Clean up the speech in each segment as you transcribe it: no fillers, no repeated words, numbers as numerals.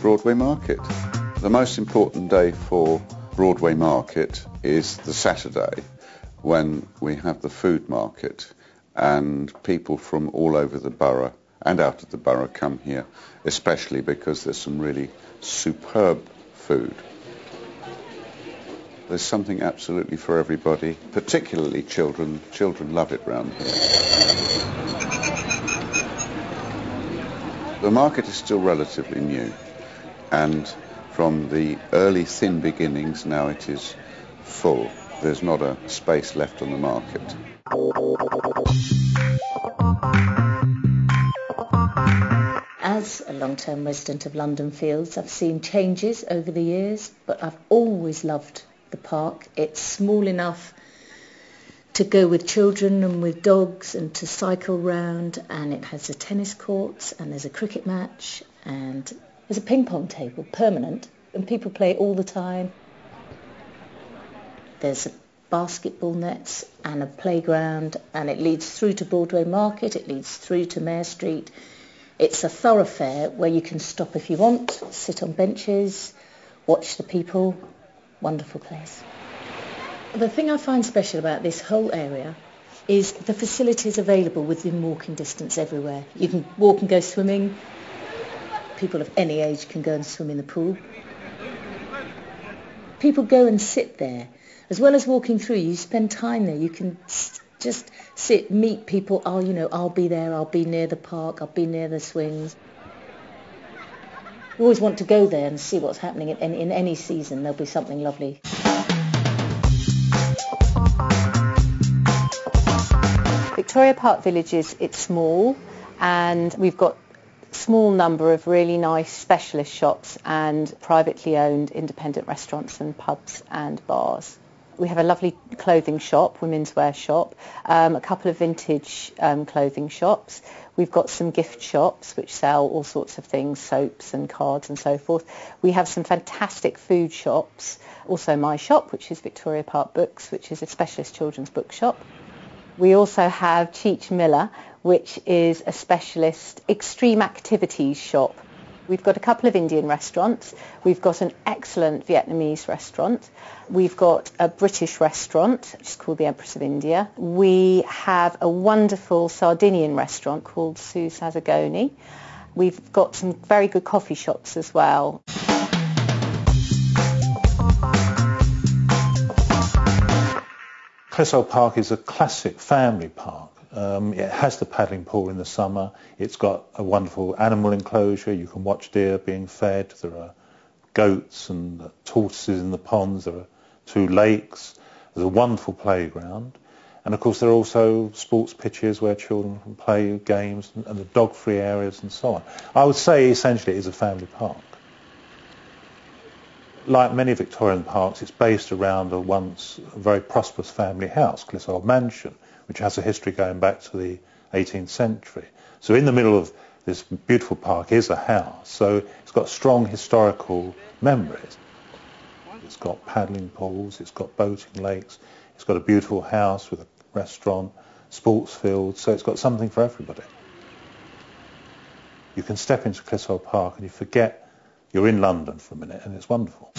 Broadway Market. The most important day for Broadway Market is the Saturday when we have the food market and people from all over the borough and out of the borough come here, especially because there's some really superb food. There's something absolutely for everybody, particularly children. Children love it round here. The market is still relatively new, and from the early thin beginnings now it is full. There's not a space left on the market. As a long-term resident of London Fields, I've seen changes over the years, but I've always loved the park. It's small enough to go with children and with dogs and to cycle round, and it has the tennis courts and there's a cricket match and there's a ping pong table, permanent, and people play it all the time. There's basketball nets and a playground, and it leads through to Broadway Market, it leads through to Mare Street. It's a thoroughfare where you can stop if you want, sit on benches, watch the people. Wonderful place. The thing I find special about this whole area is the facilities available within walking distance everywhere. You can walk and go swimming. People of any age can go and swim in the pool. People go and sit there. As well as walking through, you spend time there. You can just sit, meet people. I'll be there, I'll be near the park, I'll be near the swings. You always want to go there and see what's happening in any season. There'll be something lovely. Victoria Park Village it's small, and we've got a small number of really nice specialist shops and privately owned independent restaurants and pubs and bars. We have a lovely clothing shop, women's wear shop, a couple of vintage clothing shops. We've got some gift shops which sell all sorts of things, soaps and cards and so forth. We have some fantastic food shops. Also my shop, which is Victoria Park Books, which is a specialist children's bookshop. We also have Cheech Miller, which is a specialist extreme activities shop. We've got a couple of Indian restaurants. We've got an excellent Vietnamese restaurant. We've got a British restaurant, which is called the Empress of India. We have a wonderful Sardinian restaurant called Su Sazagoni. We've got some very good coffee shops as well. Clissold Park is a classic family park. It has the paddling pool in the summer. It's got a wonderful animal enclosure. You can watch deer being fed. There are goats and tortoises in the ponds. There are 2 lakes. There's a wonderful playground. And of course there are also sports pitches where children can play games, and the dog-free areas and so on. I would say essentially it is a family park. Like many Victorian parks, it's based around a once very prosperous family house, Clissold Mansion, which has a history going back to the 18th century. So in the middle of this beautiful park is a house, so it's got strong historical memories. It's got paddling pools, it's got boating lakes, it's got a beautiful house with a restaurant, sports fields, so it's got something for everybody. You can step into Clissold Park and you forget you're in London for a minute, and it's wonderful.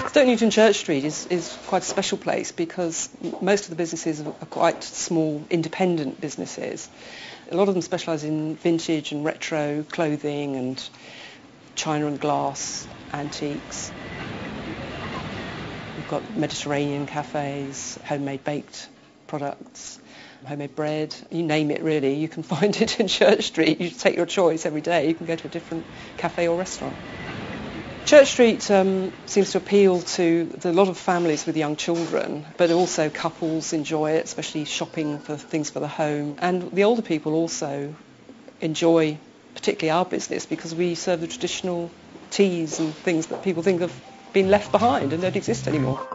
Stoke Newton Church Street is quite a special place because most of the businesses are quite small, independent businesses. A lot of them specialise in vintage and retro clothing and china and glass antiques. We've got Mediterranean cafes, homemade baked products, homemade bread, you name it really, you can find it in Church Street. You take your choice every day, you can go to a different cafe or restaurant. Church Street seems to appeal to a lot of families with young children, but also couples enjoy it, especially shopping for things for the home. And the older people also enjoy particularly our business because we serve the traditional teas and things that people think have been left behind and don't exist anymore.